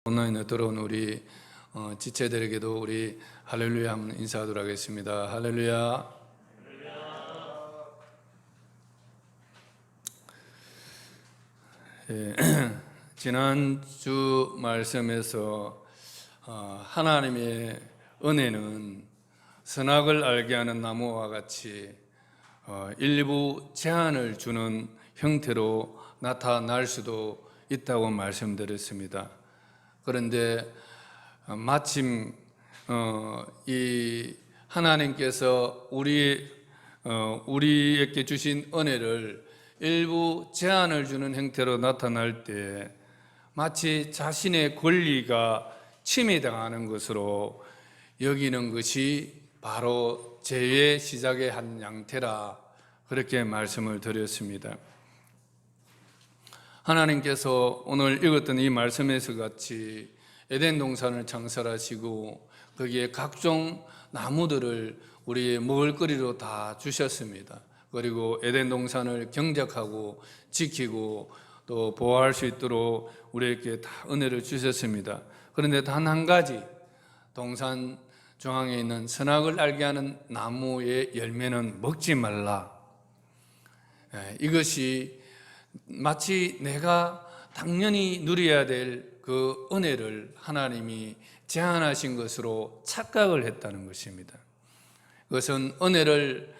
온라인에 들어온 우리 지체들에게도 우리 할렐루야 한번 인사하도록 하겠습니다. 할렐루야. 예, 지난주 말씀에서 하나님의 은혜는 선악을 알게 하는 나무와 같이 일부 제한을 주는 형태로 나타날 수도 있다고 말씀드렸습니다. 그런데 마침 이 하나님께서 우리에게 주신 은혜를 일부 제한을 주는 형태로 나타날 때 마치 자신의 권리가 침해당하는 것으로 여기는 것이 바로 죄의 시작의 한 양태라, 그렇게 말씀을 드렸습니다. 하나님께서 오늘 읽었던 이 말씀에서 같이 에덴 동산을 창설하시고 거기에 각종 나무들을 우리의 먹을거리로 다 주셨습니다. 그리고 에덴 동산을 경작하고 지키고 또 보호할 수 있도록 우리에게 다 은혜를 주셨습니다. 그런데 단 한 가지, 동산 중앙에 있는 선악을 알게 하는 나무의 열매는 먹지 말라. 이것이 마치 내가 당연히 누려야 될 그 은혜를 하나님이 제한하신 것으로 착각을 했다는 것입니다. 그것은 은혜를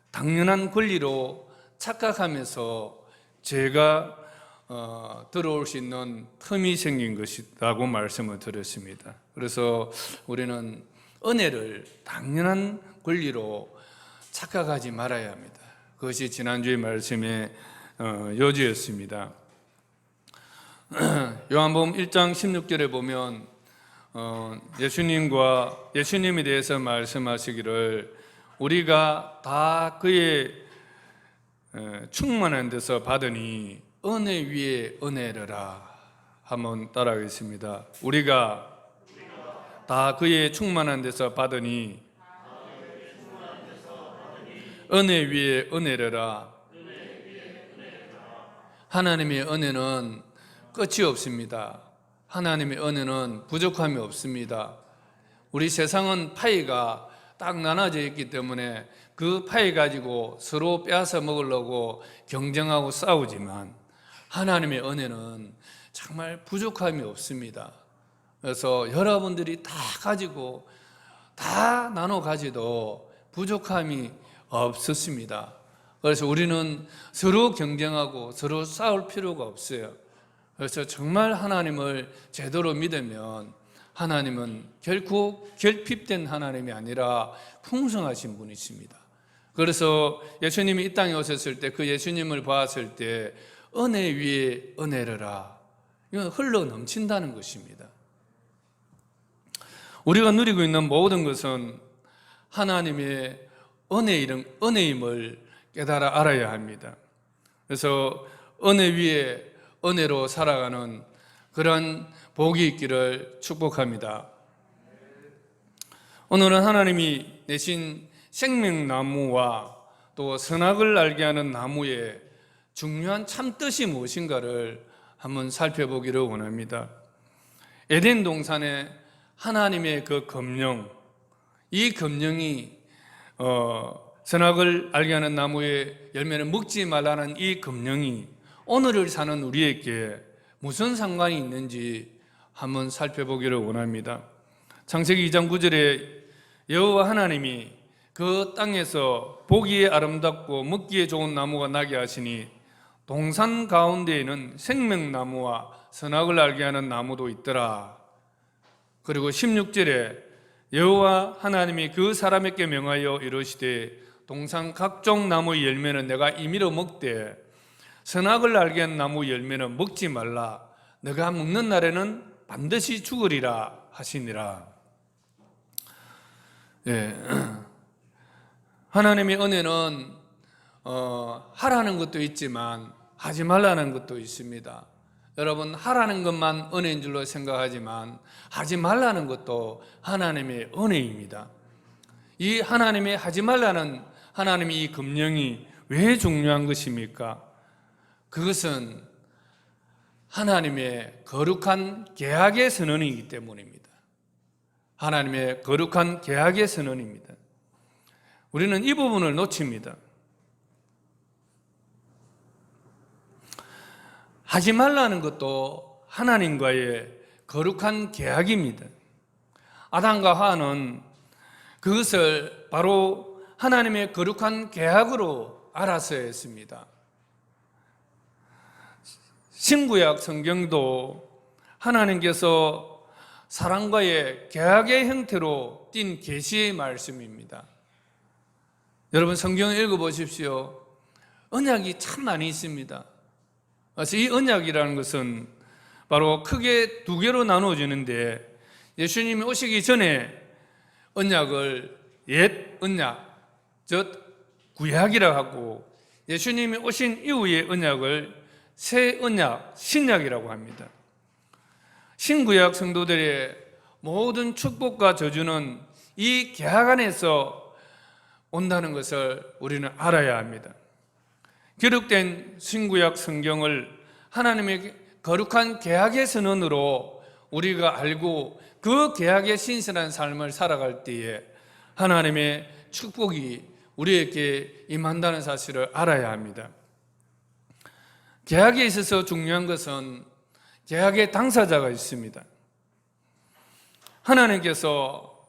당연한 권리로 착각하면서 죄가 들어올 수 있는 틈이 생긴 것이라고 말씀을 드렸습니다. 그래서 우리는 은혜를 당연한 권리로 착각하지 말아야 합니다. 그것이 지난주의 말씀의 요지였습니다. 요한복음 1장 16절에 보면 예수님에 대해서 말씀하시기를 우리가 다 그의 충만한 데서 받으니 은혜 위에 은혜르라. 한번 따라하겠습니다. 우리가 다 그의 충만한 데서 받으니 은혜 위에 은혜르라. 하나님의 은혜는 끝이 없습니다. 하나님의 은혜는 부족함이 없습니다. 우리 세상은 파이가 딱 나눠져 있기 때문에 그 파이 가지고 서로 빼앗아 먹으려고 경쟁하고 싸우지만 하나님의 은혜는 정말 부족함이 없습니다. 그래서 여러분들이 다 가지고 다 나눠 가지도 부족함이 없었습니다. 그래서 우리는 서로 경쟁하고 서로 싸울 필요가 없어요. 그래서 정말 하나님을 제대로 믿으면 하나님은 결코 결핍된 하나님이 아니라 풍성하신 분이십니다. 그래서 예수님이 이 땅에 오셨을 때 그 예수님을 보았을 때 은혜 위에 은혜르라, 이건 흘러 넘친다는 것입니다. 우리가 누리고 있는 모든 것은 하나님의 은혜임을 깨달아 알아야 합니다. 그래서 은혜 위에 은혜로 살아가는 그런 복이 있기를 축복합니다. 오늘은 하나님이 내신 생명나무와 또 선악을 알게 하는 나무의 중요한 참뜻이 무엇인가를 한번 살펴보기를 원합니다. 에덴 동산에 하나님의 그 검령, 이 검령이 선악을 알게 하는 나무의 열매를 먹지 말라는 이 검령이 오늘을 사는 우리에게 무슨 상관이 있는지 한번 살펴보기를 원합니다. 창세기 2장 9절에 여호와 하나님이 그 땅에서 보기에 아름답고 먹기에 좋은 나무가 나게 하시니 동산 가운데에는 생명나무와 선악을 알게 하는 나무도 있더라. 그리고 16절에 여호와 하나님이 그 사람에게 명하여 이르시되 동산 각종 나무의 열매는 내가 임의로 먹되 선악을 알게 하는 나무 열매는 먹지 말라. 내가 먹는 날에는 반드시 죽으리라 하시니라. 예. 하나님의 은혜는 하라는 것도 있지만 하지 말라는 것도 있습니다. 여러분, 하라는 것만 은혜인 줄로 생각하지만 하지 말라는 것도 하나님의 은혜입니다. 이 하나님의 하지 말라는 하나님의 이 금령이 왜 중요한 것입니까? 그것은 하나님의 거룩한 계약의 선언이기 때문입니다. 하나님의 거룩한 계약의 선언입니다. 우리는 이 부분을 놓칩니다. 하지 말라는 것도 하나님과의 거룩한 계약입니다. 아담과 하와는 그것을 바로 하나님의 거룩한 계약으로 알았어야 했습니다. 신구약 성경도 하나님께서 사람과의 계약의 형태로 띈 계시의 말씀입니다. 여러분 성경을 읽어보십시오. 언약이 참 많이 있습니다. 그래서 이 언약이라는 것은 바로 크게 두 개로 나누어지는데, 예수님이 오시기 전에 언약을 옛 언약, 즉 구약이라고 하고, 예수님이 오신 이후의 언약을 새 언약, 신약이라고 합니다. 신구약 성도들의 모든 축복과 저주는 이 계약 안에서 온다는 것을 우리는 알아야 합니다. 기록된 신구약 성경을 하나님의 거룩한 계약의 선언으로 우리가 알고 그 계약의 신실한 삶을 살아갈 때에 하나님의 축복이 우리에게 임한다는 사실을 알아야 합니다. 계약에 있어서 중요한 것은 계약의 당사자가 있습니다. 하나님께서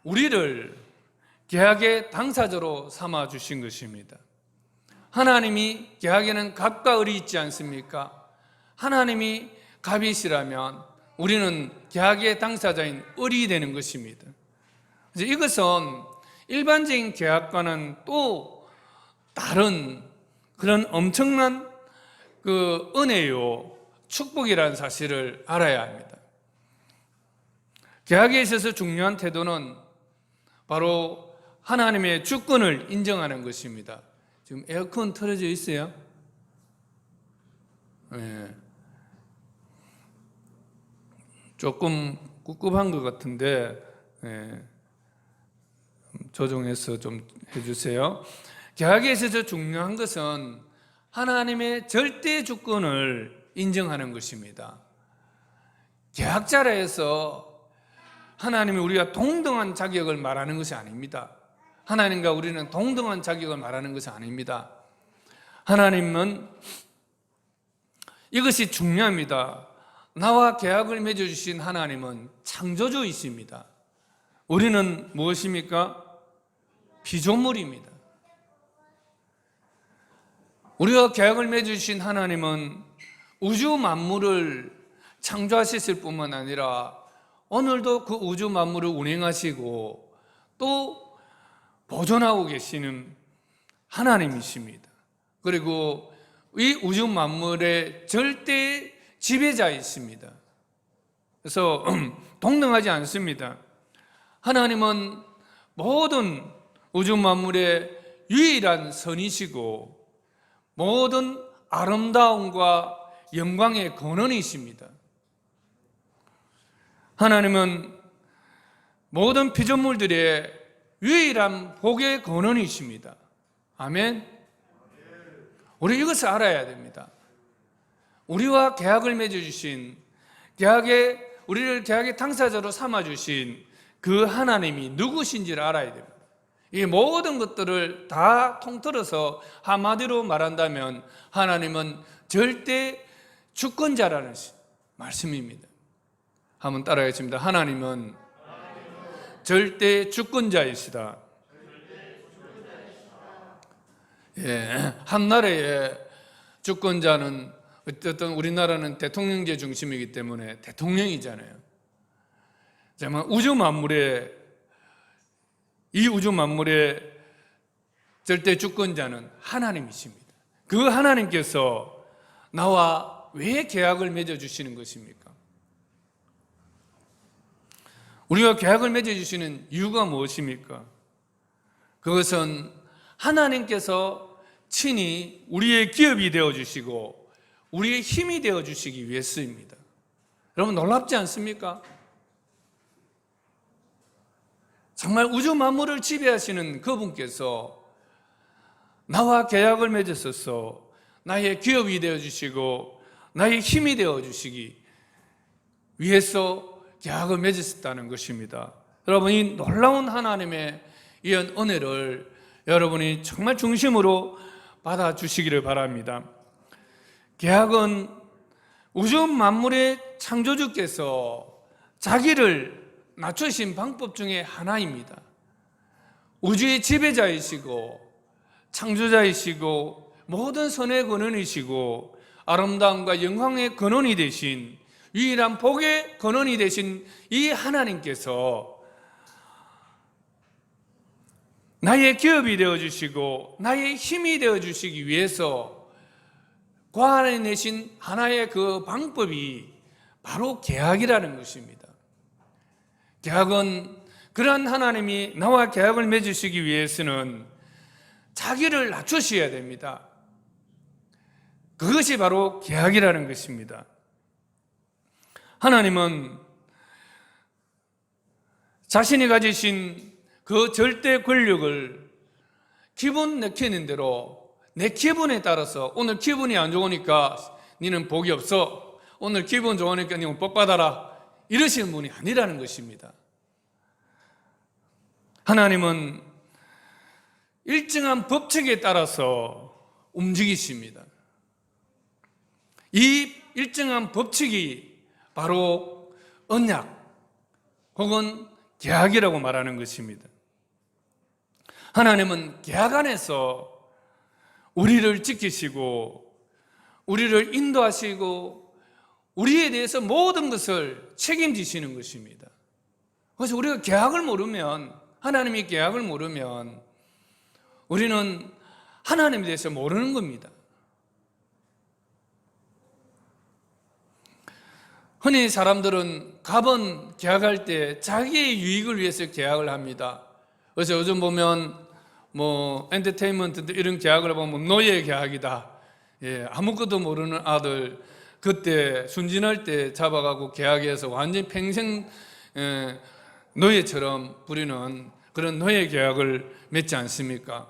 우리를 계약의 당사자로 삼아 주신 것입니다. 하나님이 계약에는 갑과 을이 있지 않습니까? 하나님이 갑이시라면 우리는 계약의 당사자인 을이 되는 것입니다. 그래서 이것은 일반적인 계약과는 또 다른 그런 엄청난 그 은혜요, 축복이라는 사실을 알아야 합니다. 계약에 있어서 중요한 태도는 바로 하나님의 주권을 인정하는 것입니다. 지금 에어컨 틀어져 있어요? 네. 조금 꿉꿉한 것 같은데 조정해서 좀 해주세요. 계약에 있어서 중요한 것은 하나님의 절대 주권을 인정하는 것입니다. 계약자라 해서 하나님이 우리가 동등한 자격을 말하는 것이 아닙니다. 하나님과 우리는 동등한 자격을 말하는 것이 아닙니다. 하나님은 이것이 중요합니다. 나와 계약을 맺어주신 하나님은 창조주이십니다. 우리는 무엇입니까? 피조물입니다. 우리가 계약을 맺어주신 하나님은 우주 만물을 창조하셨을 뿐만 아니라 오늘도 그 우주 만물을 운행하시고 또 보존하고 계시는 하나님이십니다. 그리고 이 우주 만물의 절대 지배자이십니다. 그래서 동등하지 않습니다. 하나님은 모든 우주 만물의 유일한 선이시고 모든 아름다움과 영광의 근원이십니다. 하나님은 모든 피조물들의 유일한 복의 근원이십니다. 아멘. 우리 이것을 알아야 됩니다. 우리와 계약을 맺어주신, 우리를 계약의 당사자로 삼아주신 그 하나님이 누구신지를 알아야 됩니다. 이 모든 것들을 다 통틀어서 한마디로 말한다면 하나님은 절대 주권자라는 말씀입니다. 한번 따라하겠습니다. 하나님은 절대 주권자이시다. 예, 한 나라의 주권자는 어쨌든 우리나라는 대통령제 중심이기 때문에 대통령이잖아요. 정말 이 우주 만물의 절대 주권자는 하나님이십니다. 그 하나님께서 나와 왜 계약을 맺어주시는 것입니까? 우리가 계약을 맺어주시는 이유가 무엇입니까? 그것은 하나님께서 친히 우리의 기업이 되어주시고 우리의 힘이 되어주시기 위해서입니다. 여러분 놀랍지 않습니까? 정말 우주 만물을 지배하시는 그분께서 나와 계약을 맺으셔서 나의 기업이 되어주시고 나의 힘이 되어 주시기 위해서 계약을 맺으셨다는 것입니다. 여러분, 이 놀라운 하나님의 이 은혜를 여러분이 정말 중심으로 받아주시기를 바랍니다. 계약은 우주 만물의 창조주께서 자기를 낮추신 방법 중에 하나입니다. 우주의 지배자이시고 창조자이시고 모든 선의 근원이시고 아름다움과 영광의 근원이 되신 유일한 복의 근원이 되신 이 하나님께서 나의 기업이 되어주시고 나의 힘이 되어주시기 위해서 고안해내신 하나의 그 방법이 바로 계약이라는 것입니다. 계약은 그러한 하나님이 나와 계약을 맺으시기 위해서는 자기를 낮추셔야 됩니다. 그것이 바로 계약이라는 것입니다. 하나님은 자신이 가지신 그 절대 권력을 기분 내키는 대로 내 기분에 따라서 오늘 기분이 안 좋으니까 너는 복이 없어, 오늘 기분 좋으니까 너는 복 받아라, 이러시는 분이 아니라는 것입니다. 하나님은 일정한 법칙에 따라서 움직이십니다. 이 일정한 법칙이 바로 언약 혹은 계약이라고 말하는 것입니다. 하나님은 계약 안에서 우리를 지키시고 우리를 인도하시고 우리에 대해서 모든 것을 책임지시는 것입니다. 그래서 우리가 계약을 모르면, 하나님의 계약을 모르면 우리는 하나님에 대해서 모르는 겁니다. 흔히 사람들은 값은 계약할 때 자기의 유익을 위해서 계약을 합니다. 그래서 요즘 보면 엔터테인먼트 이런 계약을 보면 노예 계약이다. 아무것도 모르는 아들 그때 순진할 때 잡아가고 계약해서 완전 평생 노예처럼 부리는 그런 노예 계약을 맺지 않습니까?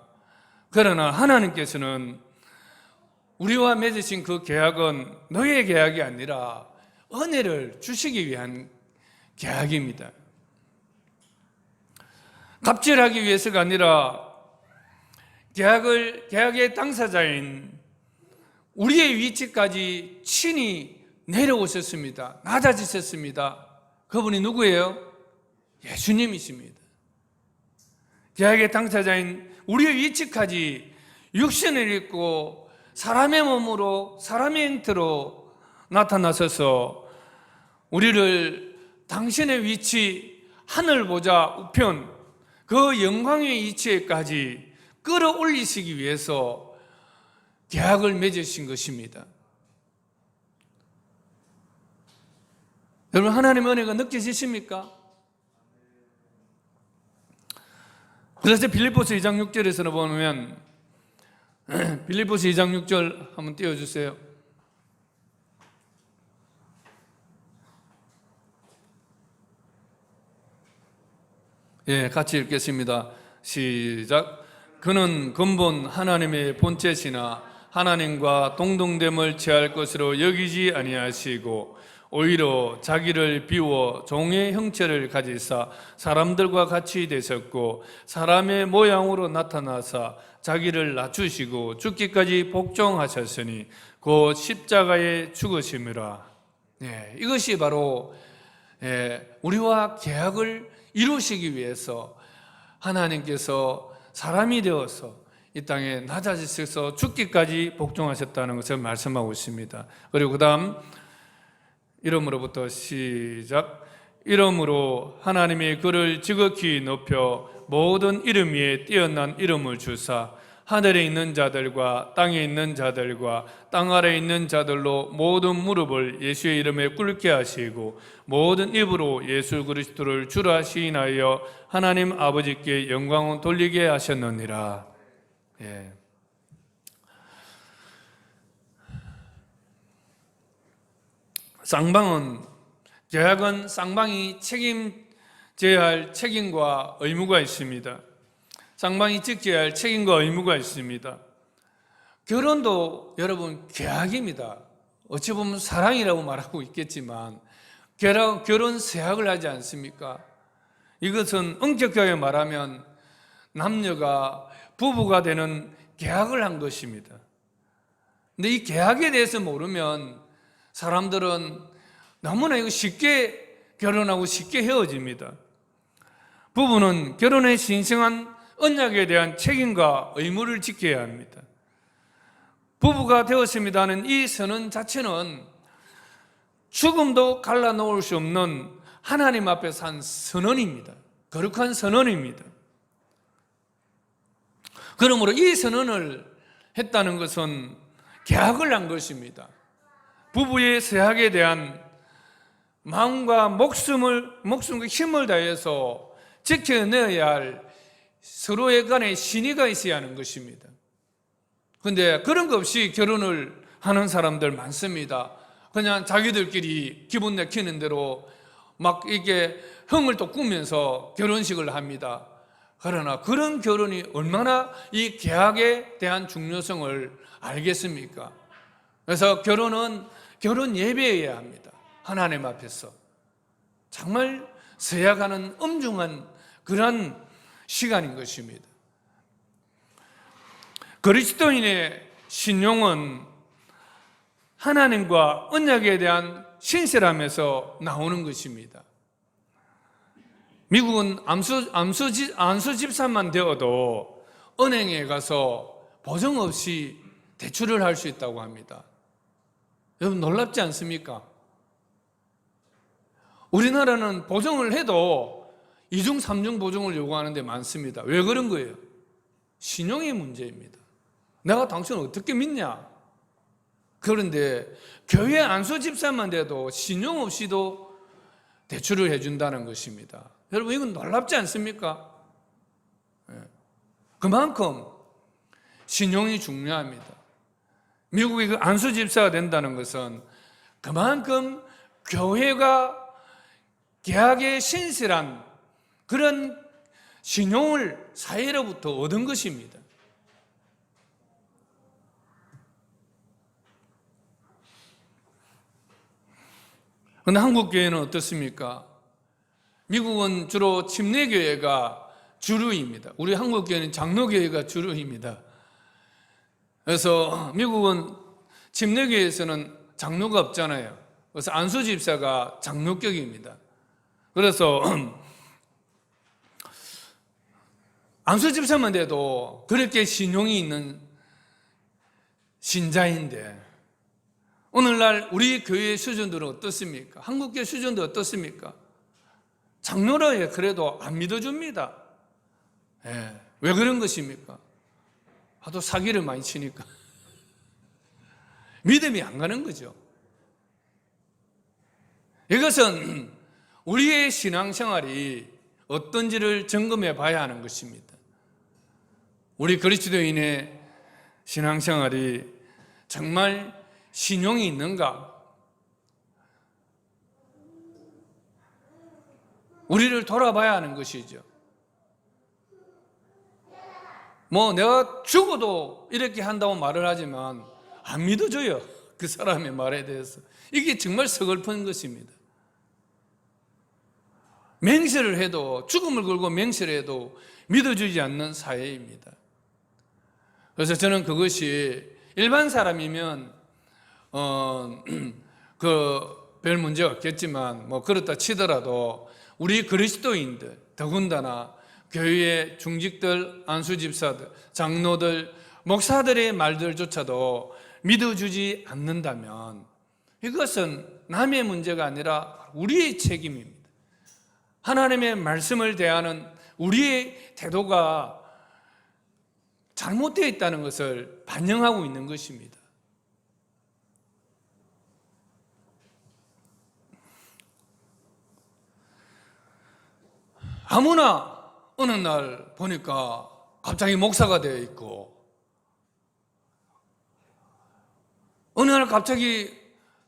그러나 하나님께서는 우리와 맺으신 그 계약은 노예 계약이 아니라 은혜를 주시기 위한 계약입니다. 갑질하기 위해서가 아니라 계약의 당사자인 우리의 위치까지 친히 내려오셨습니다. 낮아지셨습니다. 그분이 누구예요? 예수님이십니다. 계약의 당사자인 우리의 위치까지 육신을 입고 사람의 몸으로, 사람의 형태로 나타나셔서 우리를 당신의 위치, 하늘 보좌 우편 그 영광의 위치에까지 끌어올리시기 위해서 계약을 맺으신 것입니다. 여러분, 하나님의 은혜가 느껴지십니까? 그래서 빌립보서 2장 6절에서 보면 빌립보서 2장 6절 한번 띄워주세요. 같이 읽겠습니다. 시작. 그는 근본 하나님의 본체시나 하나님과 동등됨을 취할 것으로 여기지 아니하시고 오히려 자기를 비워 종의 형체를 가지사 사람들과 같이 되셨고 사람의 모양으로 나타나사 자기를 낮추시고 죽기까지 복종하셨으니 곧 십자가에 죽으심이라. 이것이 바로 우리와 계약을 이루시기 위해서 하나님께서 사람이 되어서 이 땅에 낮아지셔서 죽기까지 복종하셨다는 것을 말씀하고 있습니다. 그리고 그 다음 이름으로부터 시작. 이름으로 하나님이 그를 지극히 높여 모든 이름 위에 뛰어난 이름을 주사 하늘에 있는 자들과 땅에 있는 자들과 땅 아래에 있는 자들로 모든 무릎을 예수의 이름에 꿇게 하시고 모든 입으로 예수 그리스도를 주라 시인하여 하나님 아버지께 영광을 돌리게 하셨느니라. 쌍방은, 계약은 쌍방이 책임져야 할 책임과 의무가 있습니다. 쌍방이 지켜야 할 책임과 의무가 있습니다. 결혼도 여러분 계약입니다. 어찌 보면 사랑이라고 말하고 있겠지만 결혼 세약을 하지 않습니까? 이것은 엄격하게 말하면 남녀가 부부가 되는 계약을 한 것입니다. 근데 이 계약에 대해서 모르면 사람들은 너무나 이거 쉽게 결혼하고 쉽게 헤어집니다. 부부는 결혼의 신성한 언약에 대한 책임과 의무를 지켜야 합니다. 부부가 되었습니다는 이 선언 자체는 죽음도 갈라놓을 수 없는 하나님 앞에서 한 선언입니다. 거룩한 선언입니다. 그러므로 이 선언을 했다는 것은 계약을 한 것입니다. 부부의 세약에 대한 마음과 목숨과 힘을 다해서 지켜내야 할 서로의 간에 신의가 있어야 하는 것입니다. 그런데 그런 거 없이 결혼을 하는 사람들 많습니다. 그냥 자기들끼리 기분 내키는 대로 막 이게 흥을 또 꾸면서 결혼식을 합니다. 그러나 그런 결혼이 얼마나 이 계약에 대한 중요성을 알겠습니까? 그래서 결혼은 결혼 예배해야 합니다. 하나님 앞에서 정말 서약하는 엄중한 그런 시간인 것입니다. 그리스도인의 신용은 하나님과 언약에 대한 신실함에서 나오는 것입니다. 미국은 안수 집사만 되어도 은행에 가서 보증 없이 대출을 할 수 있다고 합니다. 여러분 놀랍지 않습니까? 우리나라는 보증을 해도 2중, 3중 보증을 요구하는 데 많습니다. 왜 그런 거예요? 신용의 문제입니다. 내가 당신을 어떻게 믿냐? 그런데 교회 안수 집사만 돼도 신용 없이도 대출을 해준다는 것입니다. 여러분 이건 놀랍지 않습니까? 그만큼 신용이 중요합니다. 미국의 그 안수 집사가 된다는 것은 그만큼 교회가 계약에 신실한 그런 신용을 사회로부터 얻은 것입니다. 그런데 한국 교회는 어떻습니까? 미국은 주로 침례교회가 주류입니다. 우리 한국 교회는 장로교회가 주류입니다. 그래서 미국은 침례교회에서는 장로가 없잖아요. 그래서 안수 집사가 장로격입니다. 그래서 안수 집사만 돼도 그렇게 신용이 있는 신자인데 오늘날 우리 교회의 수준들은 어떻습니까? 한국 교회 수준도 어떻습니까? 장로라 해 그래도 안 믿어줍니다. 왜 그런 것입니까? 하도 사기를 많이 치니까 믿음이 안 가는 거죠. 이것은 우리의 신앙생활이 어떤지를 점검해 봐야 하는 것입니다. 우리 그리스도인의 신앙생활이 정말 신용이 있는가? 우리를 돌아봐야 하는 것이죠. 내가 죽어도 이렇게 한다고 말을 하지만 안 믿어줘요. 그 사람의 말에 대해서. 이게 정말 서글픈 것입니다. 맹세를 해도 죽음을 걸고 맹세를 해도 믿어주지 않는 사회입니다. 그래서 저는 그것이 일반 사람이면 별 문제가 없겠지만 그렇다 치더라도 우리 그리스도인들 더군다나 교회의 중직들, 안수집사들, 장로들, 목사들의 말들조차도 믿어주지 않는다면 이것은 남의 문제가 아니라 우리의 책임입니다. 하나님의 말씀을 대하는 우리의 태도가 잘못되어 있다는 것을 반영하고 있는 것입니다. 아무나 어느 날 보니까 갑자기 목사가 되어 있고 어느 날 갑자기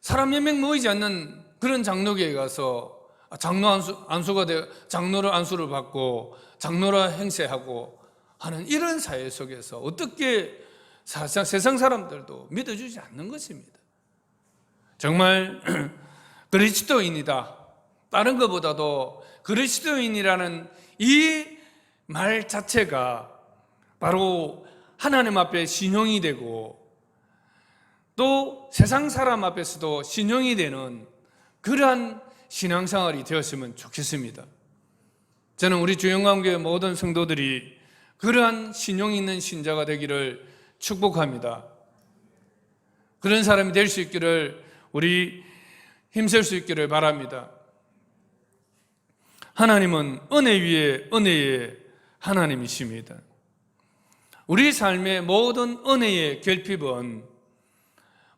사람 몇 명 모이지 않는 그런 장로교에 가서 장로 안수가 되어 장로를 안수를 받고 장로라 행세하고 하는 이런 사회 속에서 어떻게 세상 사람들도 믿어주지 않는 것입니다. 정말 그리스도인이다. 다른 것보다도 그리스도인이라는 이 말 자체가 바로 하나님 앞에 신용이 되고 또 세상 사람 앞에서도 신용이 되는 그러한 신앙생활이 되었으면 좋겠습니다. 저는 우리 주영광교회 모든 성도들이 그러한 신용 있는 신자가 되기를 축복합니다. 그런 사람이 될 수 있기를 우리 힘쓸 수 있기를 바랍니다. 하나님은 은혜 위에 은혜의 하나님이십니다. 우리 삶의 모든 은혜의 결핍은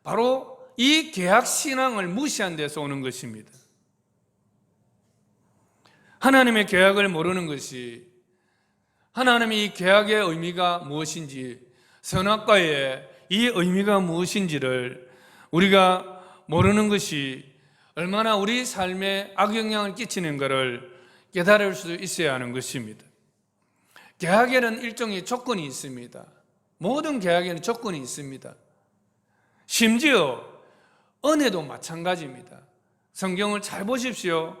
바로 이 계약신앙을 무시한 데서 오는 것입니다. 하나님의 계약을 모르는 것이, 하나님의 이 계약의 의미가 무엇인지, 선악과의 이 의미가 무엇인지를 우리가 모르는 것이 얼마나 우리 삶에 악영향을 끼치는 것을 깨달을 수 있어야 하는 것입니다. 계약에는 일종의 조건이 있습니다. 모든 계약에는 조건이 있습니다. 심지어 은혜도 마찬가지입니다. 성경을 잘 보십시오.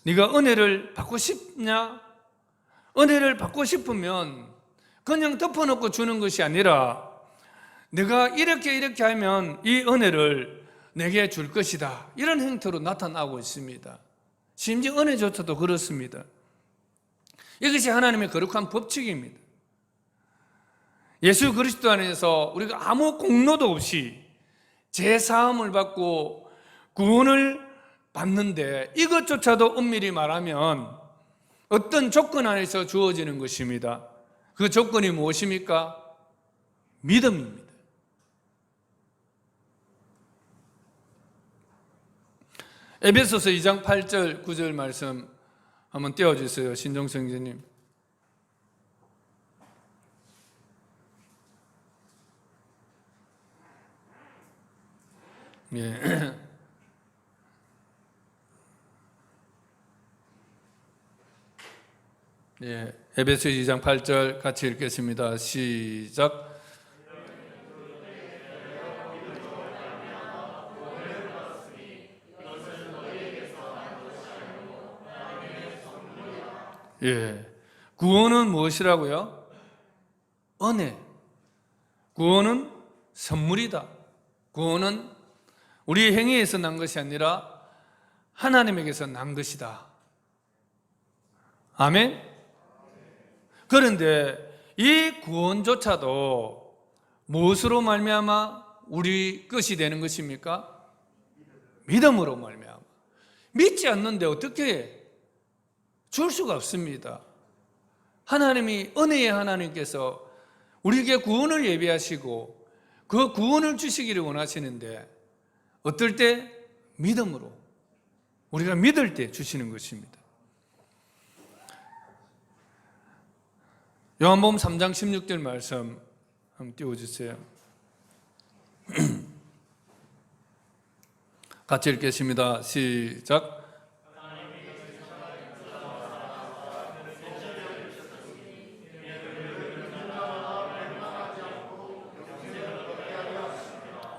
네가 은혜를 받고 싶냐? 은혜를 받고 싶으면 그냥 덮어놓고 주는 것이 아니라 내가 이렇게 하면 이 은혜를 내게 줄 것이다. 이런 행태로 나타나고 있습니다. 심지어 은혜조차도 그렇습니다. 이것이 하나님의 거룩한 법칙입니다. 예수 그리스도 안에서 우리가 아무 공로도 없이 제사함을 받고 구원을 받는데 이것조차도 엄밀히 말하면 어떤 조건 안에서 주어지는 것입니다. 그 조건이 무엇입니까? 믿음입니다. 에베소서 2장 8절 9절 말씀 한번 띄워주세요. 신종성재님. 예. 예. 에베소 2장 8절 같이 읽겠습니다. 시작. 예. 구원은 무엇이라고요? 은혜. 구원은 선물이다. 구원은 우리 행위에서 난 것이 아니라 하나님에게서 난 것이다. 아멘? 그런데 이 구원조차도 무엇으로 말미암아 우리 것이 되는 것입니까? 믿음으로 말미암아. 믿지 않는데 어떻게 줄 수가 없습니다. 하나님이 은혜의 하나님께서 우리에게 구원을 예비하시고 그 구원을 주시기를 원하시는데 어떨 때? 믿음으로. 우리가 믿을 때 주시는 것입니다. 요한복음 3장 16절 말씀 한번 띄워주세요. 같이 읽겠습니다. 시작.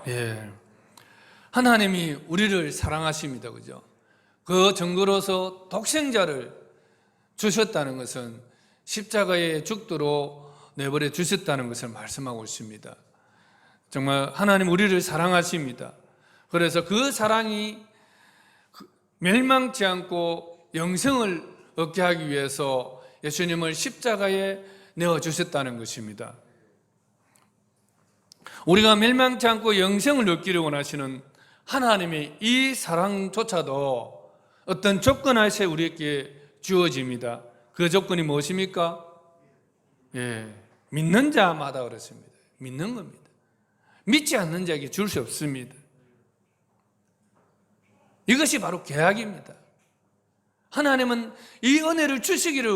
예. 하나님이 우리를 사랑하십니다. 그죠? 그 증거로서 독생자를 주셨다는 것은 십자가의 죽도로 내버려 주셨다는 것을 말씀하고 있습니다. 정말 하나님 우리를 사랑하십니다. 그래서 그 사랑이 멸망치 않고 영생을 얻게 하기 위해서 예수님을 십자가에 내어주셨다는 것입니다. 우리가 멸망치 않고 영생을 얻기를 원하시는 하나님의 이 사랑조차도 어떤 조건 하에 우리에게 주어집니다. 그 조건이 무엇입니까? 예, 믿는 자마다 그렇습니다. 믿는 겁니다. 믿지 않는 자에게 줄 수 없습니다. 이것이 바로 계약입니다. 하나님은 이 은혜를 주시기를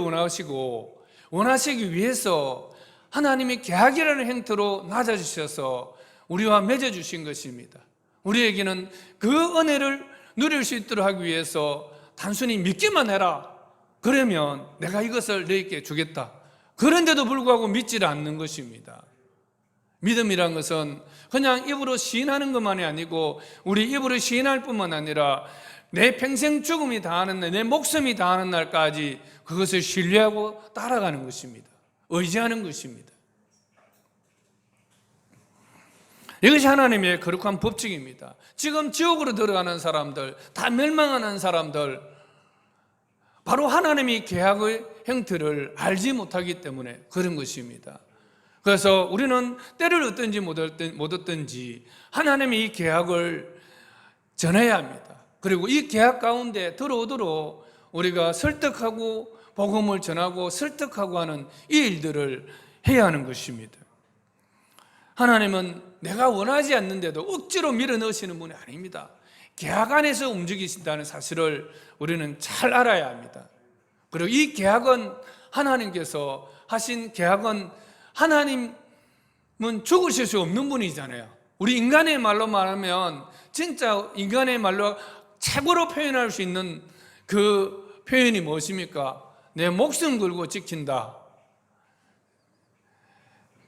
원하시기 위해서 하나님이 계약이라는 행태로 낮아주셔서 우리와 맺어주신 것입니다. 우리에게는 그 은혜를 누릴 수 있도록 하기 위해서 단순히 믿기만 해라. 그러면 내가 이것을 너에게 주겠다. 그런데도 불구하고 믿지를 않는 것입니다. 믿음이란 것은 그냥 입으로 시인하는 것만이 아니고 우리 입으로 시인할 뿐만 아니라 내 평생 죽음이 다하는 날, 내 목숨이 다하는 날까지 그것을 신뢰하고 따라가는 것입니다. 의지하는 것입니다. 이것이 하나님의 거룩한 법칙입니다. 지금 지옥으로 들어가는 사람들, 다 멸망하는 사람들, 바로 하나님이 계약의 형태를 알지 못하기 때문에 그런 것입니다. 그래서 우리는 때를 얻든지 못 얻든지 하나님의 이 계약을 전해야 합니다. 그리고 이 계약 가운데 들어오도록 우리가 설득하고 복음을 전하고 설득하고 하는 이 일들을 해야 하는 것입니다. 하나님은 내가 원하지 않는데도 억지로 밀어넣으시는 분이 아닙니다. 계약 안에서 움직이신다는 사실을 우리는 잘 알아야 합니다. 그리고 이 계약은 하나님께서 하신 계약은, 하나님은 죽으실 수 없는 분이잖아요. 우리 인간의 말로 말하면 진짜 인간의 말로 최고로 표현할 수 있는 그 표현이 무엇입니까? 내 목숨 걸고 지킨다,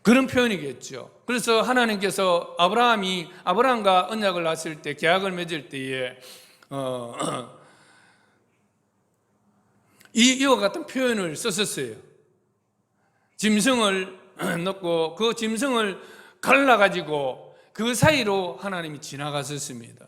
그런 표현이겠죠. 그래서 하나님께서 아브라함과 언약을 놨을 때, 계약을 맺을 때에 이와 같은 표현을 썼었어요. 짐승을 넣고 그 짐승을 갈라가지고 그 사이로 하나님이 지나갔었습니다.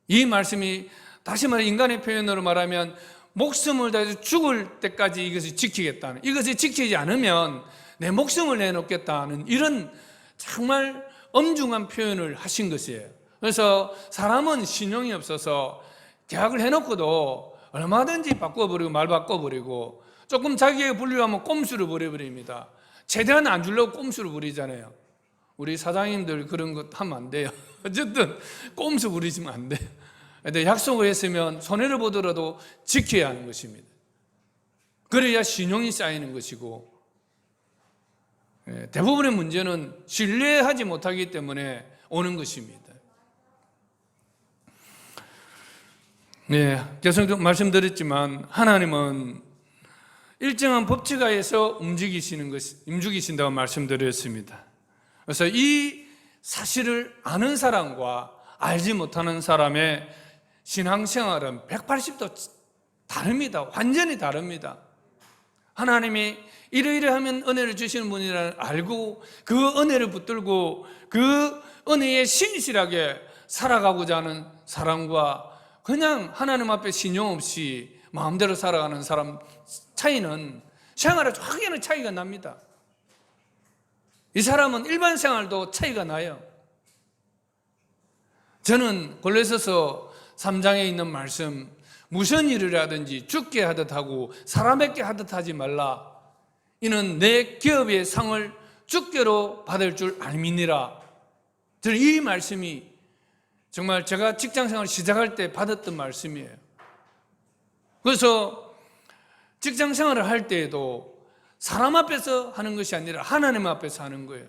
이 말씀이 다시 말해 인간의 표현으로 말하면 목숨을 다해서 죽을 때까지 이것을 지키겠다는, 이것을 지키지 않으면 내 목숨을 내놓겠다는 이런 정말 엄중한 표현을 하신 것이에요. 그래서 사람은 신용이 없어서 계약을 해놓고도 얼마든지 바꿔버리고 말 바꿔버리고 조금 자기에게 불리하면 꼼수를 부려버립니다. 최대한 안 주려고 꼼수를 부리잖아요. 우리 사장님들 그런 것 하면 안 돼요. 어쨌든 꼼수 부리시면 안 돼요. 근데 약속을 했으면 손해를 보더라도 지켜야 하는 것입니다. 그래야 신용이 쌓이는 것이고, 대부분의 문제는 신뢰하지 못하기 때문에 오는 것입니다. 계속 말씀드렸지만 하나님은 일정한 법칙하에서 움직이신다고 말씀드렸습니다. 그래서 이 사실을 아는 사람과 알지 못하는 사람의 신앙생활은 180도 다릅니다. 완전히 다릅니다. 하나님이 이러이러하면 은혜를 주시는 분이라는 알고 그 은혜를 붙들고 그 은혜에 신실하게 살아가고자 하는 사람과 그냥 하나님 앞에 신용 없이 마음대로 살아가는 사람 차이는, 생활에 확연한 차이가 납니다. 이 사람은 일반 생활도 차이가 나요. 저는 골로새서 3장에 있는 말씀, 무슨 일을 하든지 죽게 하듯 하고 사람에게 하듯 하지 말라. 이는 내 기업의 상을 죽게로 받을 줄 알미니라. 저는 이 말씀이 정말 제가 직장생활 시작할 때 받았던 말씀이에요. 그래서 직장생활을 할 때에도 사람 앞에서 하는 것이 아니라 하나님 앞에서 하는 거예요.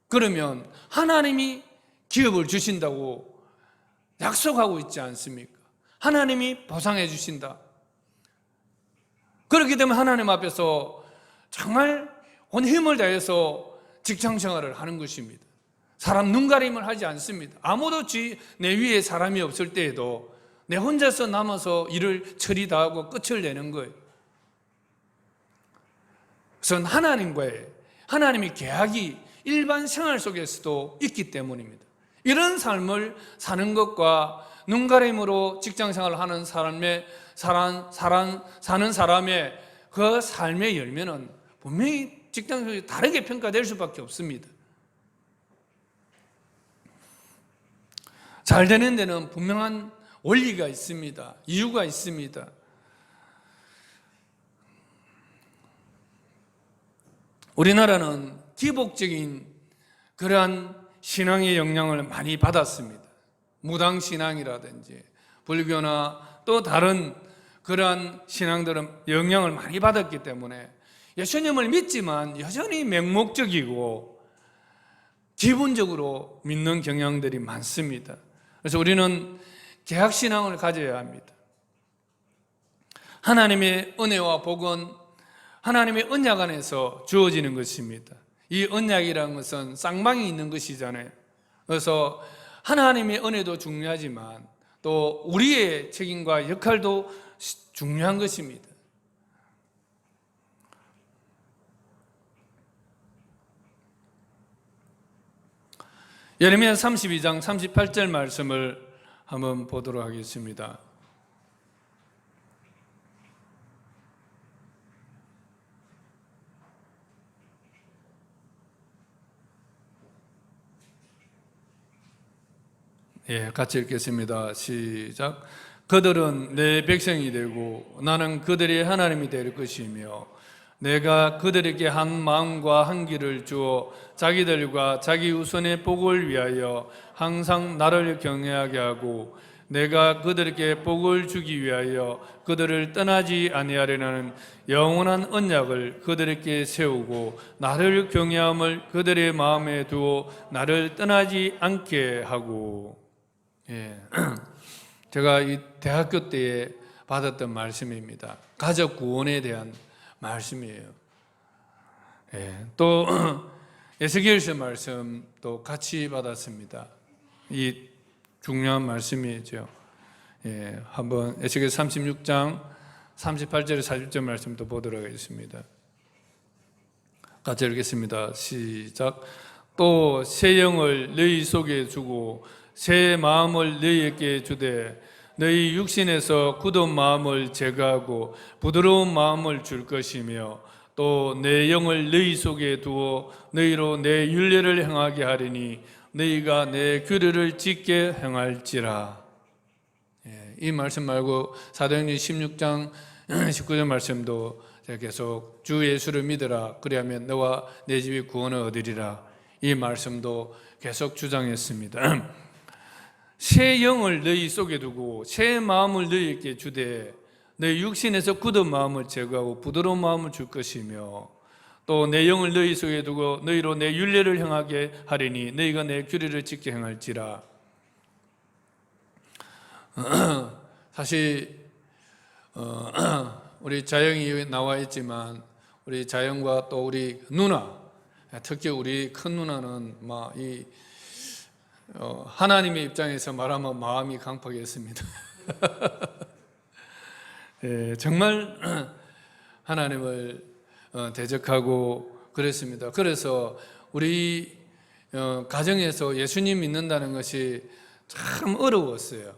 그러면 하나님이 기업을 주신다고 약속하고 있지 않습니까? 하나님이 보상해 주신다. 그렇기 때문에 하나님 앞에서 정말 온 힘을 다해서 직장생활을 하는 것입니다. 사람 눈가림을 하지 않습니다. 아무도 내 위에 사람이 없을 때에도 내 혼자서 남아서 일을 처리 다 하고 끝을 내는 거예요. 그것은 하나님의 계약이 일반 생활 속에서도 있기 때문입니다. 이런 삶을 사는 것과 눈가림으로 직장생활을 하는 사는 사람의 그 삶의 열매는 분명히 직장생활이 다르게 평가될 수밖에 없습니다. 잘 되는 데는 분명한 원리가 있습니다. 이유가 있습니다. 우리나라는 기복적인 그러한 신앙의 영향을 많이 받았습니다. 무당신앙이라든지 불교나 또 다른 그러한 신앙들은 영향을 많이 받았기 때문에 예수님을 믿지만 여전히 맹목적이고 기본적으로 믿는 경향들이 많습니다. 그래서 우리는 계약신앙을 가져야 합니다. 하나님의 은혜와 복은 하나님의 언약 안에서 주어지는 것입니다. 이 언약이라는 것은 쌍방이 있는 것이잖아요. 그래서 하나님의 은혜도 중요하지만 또 우리의 책임과 역할도 중요한 것입니다. 예레미야 32장 38절 말씀을 한번 보도록 하겠습니다. 같이 읽겠습니다. 시작. 그들은 내 백성이 되고 나는 그들의 하나님이 될 것이며 내가 그들에게 한 마음과 한 길을 주어 자기들과 자기 후손의 복을 위하여 항상 나를 경외하게 하고 내가 그들에게 복을 주기 위하여 그들을 떠나지 아니하리라는 영원한 언약을 그들에게 세우고 나를 경외함을 그들의 마음에 두어 나를 떠나지 않게 하고. 제가 이 대학교 때에 받았던 말씀입니다. 가족 구원에 대한 말씀이에요. 또 에스겔서 말씀도 같이 받았습니다. 이 중요한 말씀이죠. 한번 에스겔 36장 38절 40절 말씀도 보도록 하겠습니다. 같이 읽겠습니다. 시작. 또 새 영을 너희 속에 주고 새 마음을 너희에게 주되 너희 육신에서 굳은 마음을 제거하고 부드러운 마음을 줄 것이며 또 내 영을 너희 속에 두어 너희로 내 율례를 행하게 하리니 너희가 내 규례를 짓게 행할지라. 이 말씀 말고 사도행전 16장 19절 말씀도 계속 주 예수를 믿으라 그리하면 너와 내 집이 구원을 얻으리라. 이 말씀도 계속 주장했습니다. 새 영을 너희 속에 두고 새 마음을 너희에게 주되 너희 육신에서 굳은 마음을 제거하고 부드러운 마음을 줄 것이며 또 내 영을 너희 속에 두고 너희로 내 율례를 행하게 하리니 너희가 내 규례를 지켜 행할지라. 사실 우리 자영이 나와 있지만 우리 자영과 또 우리 누나, 특히 우리 큰 누나는 하나님의 입장에서 말하면 마음이 강팍했습니다. 정말 하나님을 대적하고 그랬습니다. 그래서 우리 가정에서 예수님 믿는다는 것이 참 어려웠어요.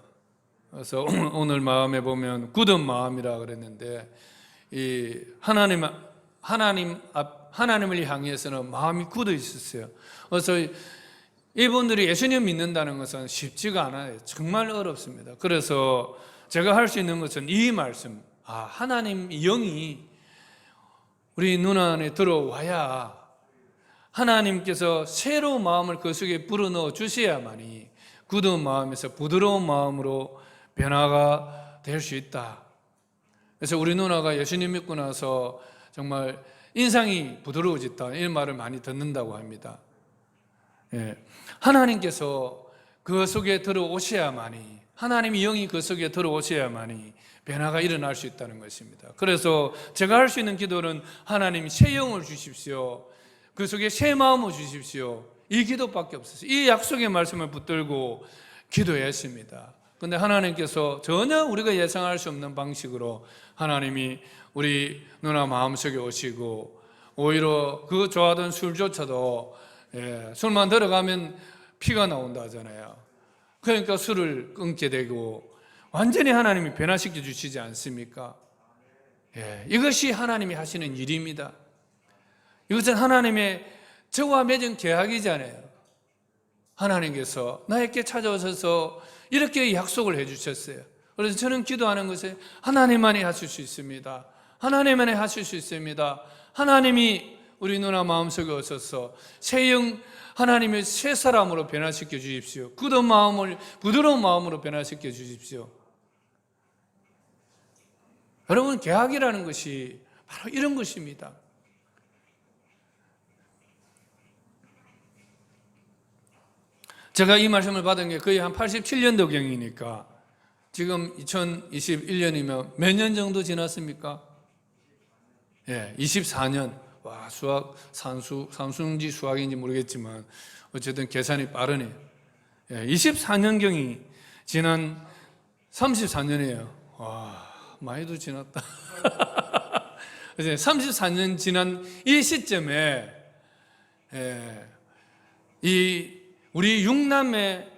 그래서 오늘 마음에 보면 굳은 마음이라 그랬는데 이 하나님을 향해서는 마음이 굳어 있었어요. 그래서 이분들이 예수님 믿는다는 것은 쉽지가 않아요. 정말 어렵습니다. 그래서 제가 할 수 있는 것은 이 말씀, 하나님 영이 우리 눈 안에 들어와야 하나님께서 새로운 마음을 그 속에 불어넣어 주셔야만이 굳은 마음에서 부드러운 마음으로 변화가 될 수 있다. 그래서 우리 누나가 예수님 믿고 나서 정말 인상이 부드러워졌다, 이런 말을 많이 듣는다고 합니다. 하나님께서 그 속에 들어오셔야만이, 하나님의 영이 그 속에 들어오셔야만이 변화가 일어날 수 있다는 것입니다. 그래서 제가 할 수 있는 기도는 하나님 새 영을 주십시오, 그 속에 새 마음을 주십시오, 이 기도밖에 없었어요. 이 약속의 말씀을 붙들고 기도했습니다. 그런데 하나님께서 전혀 우리가 예상할 수 없는 방식으로 하나님이 우리 누나 마음속에 오시고, 오히려 그 좋아하던 술조차도 술만 들어가면 피가 나온다 하잖아요. 그러니까 술을 끊게 되고 완전히 하나님이 변화시켜 주시지 않습니까? 이것이 하나님이 하시는 일입니다. 이것은 하나님의 저와 맺은 계약이잖아요. 하나님께서 나에게 찾아오셔서 이렇게 약속을 해주셨어요. 그래서 저는 기도하는 것은 하나님만이 하실 수 있습니다. 하나님만이 하실 수 있습니다. 하나님이 우리 누나 마음속에 오셔서 새 영, 하나님의 새 사람으로 변화시켜 주십시오. 굳은 마음을 부드러운 마음으로 변화시켜 주십시오. 여러분, 계약이라는 것이 바로 이런 것입니다. 제가 이 말씀을 받은 게 거의 한 87년도경이니까 지금 2021년이면 몇 년 정도 지났습니까? 24년. 와, 수학, 산수인지 수학인지 모르겠지만 어쨌든 계산이 빠르네요. 24년경이 지난 34년이에요. 와, 많이도 지났다. 34년 지난 이 시점에 우리 6남매인데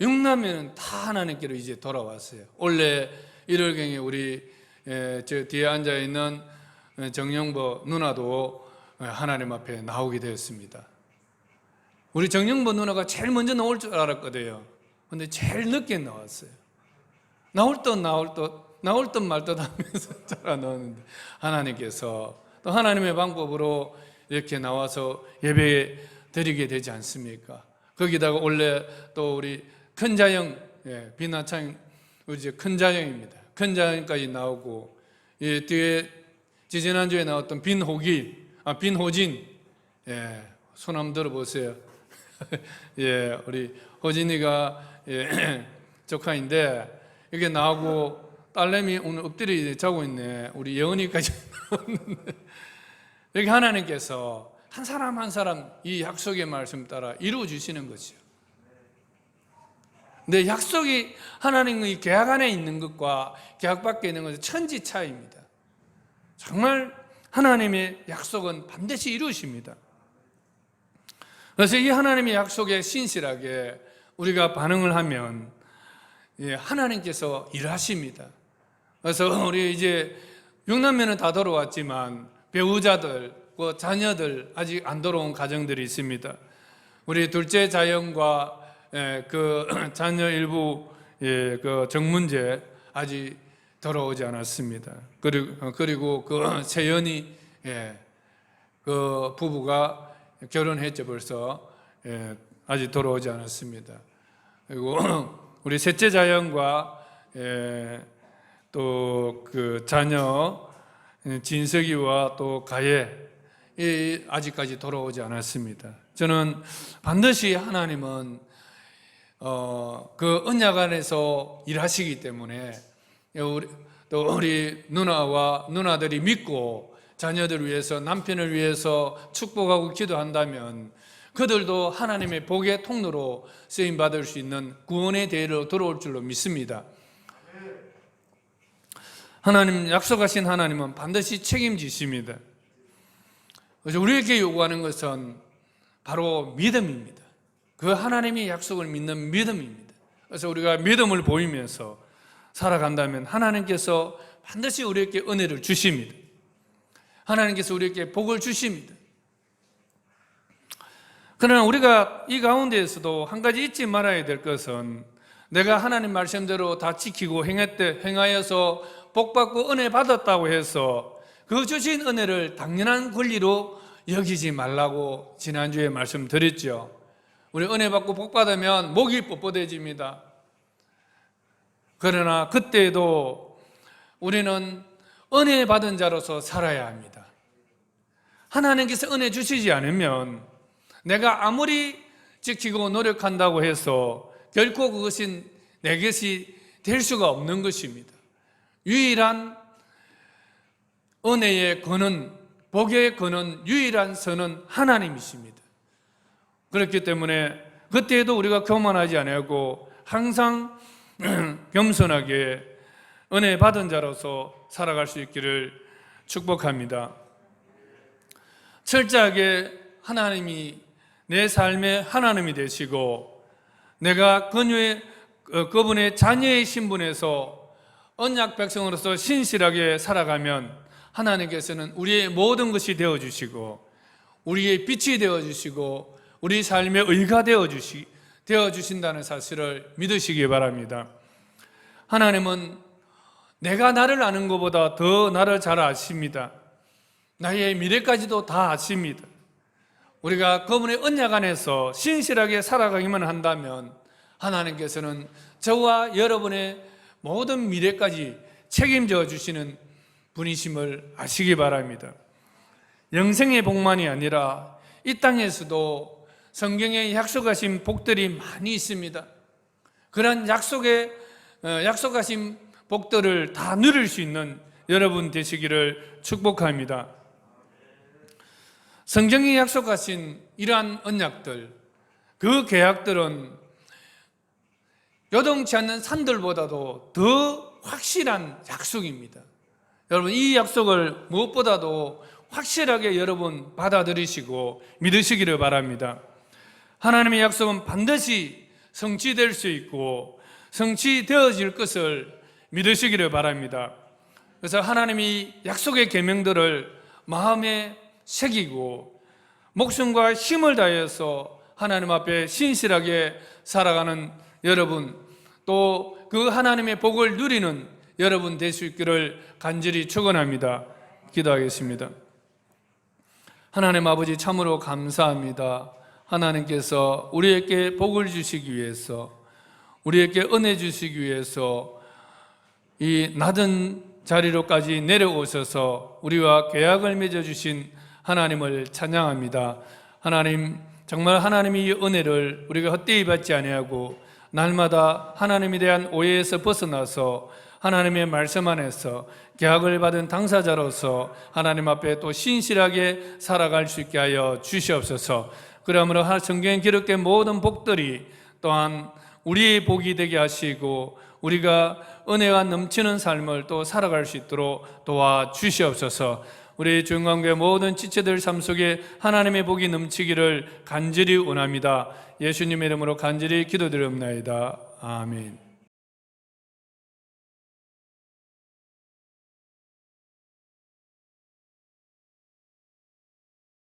6남매는 다 하나님께로 이제 돌아왔어요. 원래 1월경에 우리 저 뒤에 앉아 있는 정영보 누나도 하나님 앞에 나오게 되었습니다. 우리 정영보 누나가 제일 먼저 나올 줄 알았거든요. 근데 제일 늦게 나왔어요. 나올 듯 말 듯 하면서 잘 안 나오는데 하나님께서 또 하나님의 방법으로 이렇게 나와서 예배 드리게 되지 않습니까? 거기다가 원래 또 우리 큰자영, 비나창 우리 이제 큰자영입니다. 큰자영까지 나오고 뒤에 지지난주에 나왔던 빈호진, 손 한번 들어보세요. 우리 호진이가 조카인데 이게 나오고 딸내미 오늘 엎드려 자고 있네. 우리 예언이까지 나왔는데 여기 하나님께서 한 사람 한 사람 이 약속의 말씀 따라 이루어 주시는 것이요. 근데 약속이 하나님의 계약 안에 있는 것과 계약 밖에 있는 것은 천지 차이입니다. 정말 하나님의 약속은 반드시 이루십니다. 그래서 이 하나님의 약속에 신실하게 우리가 반응을 하면 하나님께서 일하십니다. 그래서 우리 이제 6남매는 다 돌아왔지만 배우자들, 자녀들 아직 안 돌아온 가정들이 있습니다. 우리 둘째 자연과 그 자녀 일부 그 정문제 아직 돌아오지 않았습니다. 그리고 그 세연이 그 부부가 결혼했죠 벌써. 아직 돌아오지 않았습니다. 그리고 우리 셋째 자연과 또 그 자녀 진석이와 또 가예 아직까지 돌아오지 않았습니다. 저는 반드시 하나님은 그 언약 안에서 일하시기 때문에 또 우리 누나들이 믿고 자녀들을 위해서 남편을 위해서 축복하고 기도한다면 그들도 하나님의 복의 통로로 쓰임 받을 수 있는 구원의 대회로 들어올 줄로 믿습니다. 하나님 약속하신 하나님은 반드시 책임지십니다. 그래서 우리에게 요구하는 것은 바로 믿음입니다. 그 하나님의 약속을 믿는 믿음입니다. 그래서 우리가 믿음을 보이면서 살아간다면 하나님께서 반드시 우리에게 은혜를 주십니다. 하나님께서 우리에게 복을 주십니다. 그러나 우리가 이 가운데에서도 한 가지 잊지 말아야 될 것은 내가 하나님 말씀대로 다 지키고 행하여서 복받고 은혜 받았다고 해서 그 주신 은혜를 당연한 권리로 여기지 말라고 지난주에 말씀드렸죠. 우리 은혜 받고 복 받으면 목이 뻣뻣해집니다. 그러나 그때도 우리는 은혜 받은 자로서 살아야 합니다. 하나님께서 은혜 주시지 않으면 내가 아무리 지키고 노력한다고 해서 결코 그것이 내 것이 될 수가 없는 것입니다. 유일한 은혜의 근원, 복의 근원, 유일한 선은 하나님이십니다. 그렇기 때문에 그때에도 우리가 교만하지 아니하고 항상 겸손하게 은혜 받은 자로서 살아갈 수 있기를 축복합니다. 철저하게 하나님이 내 삶의 하나님이 되시고 내가 그분의 자녀의 신분에서 언약 백성으로서 신실하게 살아가면 하나님께서는 우리의 모든 것이 되어주시고 우리의 빛이 되어주시고 우리 삶의 의가 되어주신다는 사실을 믿으시기 바랍니다. 하나님은 내가 나를 아는 것보다 더 나를 잘 아십니다. 나의 미래까지도 다 아십니다. 우리가 그분의 언약 안에서 신실하게 살아가기만 한다면 하나님께서는 저와 여러분의 모든 미래까지 책임져 주시는 분이심을 아시기 바랍니다. 영생의 복만이 아니라 이 땅에서도 성경에 약속하신 복들이 많이 있습니다. 그런 약속하신 복들을 다 누릴 수 있는 여러분 되시기를 축복합니다. 성경이 약속하신 이러한 언약들, 그 계약들은 요동치 않는 산들보다도 더 확실한 약속입니다. 여러분, 이 약속을 무엇보다도 확실하게 여러분 받아들이시고 믿으시기를 바랍니다. 하나님의 약속은 반드시 성취될 수 있고 성취되어질 것을 믿으시기를 바랍니다. 그래서 하나님이 약속의 계명들을 마음에 새기고 목숨과 힘을 다해서 하나님 앞에 신실하게 살아가는 여러분, 또 그 하나님의 복을 누리는 여러분 될 수 있기를 간절히 축원합니다. 기도하겠습니다. 하나님 아버지, 참으로 감사합니다. 하나님께서 우리에게 복을 주시기 위해서, 우리에게 은혜 주시기 위해서 이 낮은 자리로까지 내려오셔서 우리와 계약을 맺어주신 하나님을 찬양합니다. 하나님, 정말 하나님의 이 은혜를 우리가 헛되이 받지 아니하고 날마다 하나님에 대한 오해에서 벗어나서 하나님의 말씀 안에서 계약을 받은 당사자로서 하나님 앞에 또 신실하게 살아갈 수 있게 하여 주시옵소서. 그러므로 성경에 기록된 모든 복들이 또한 우리의 복이 되게 하시고 우리가 은혜와 넘치는 삶을 또 살아갈 수 있도록 도와주시옵소서. 우리 주영광교회 모든 지체들 삶 속에 하나님의 복이 넘치기를 간절히 원합니다. 예수님의 이름으로 간절히 기도드리옵나이다. 아멘.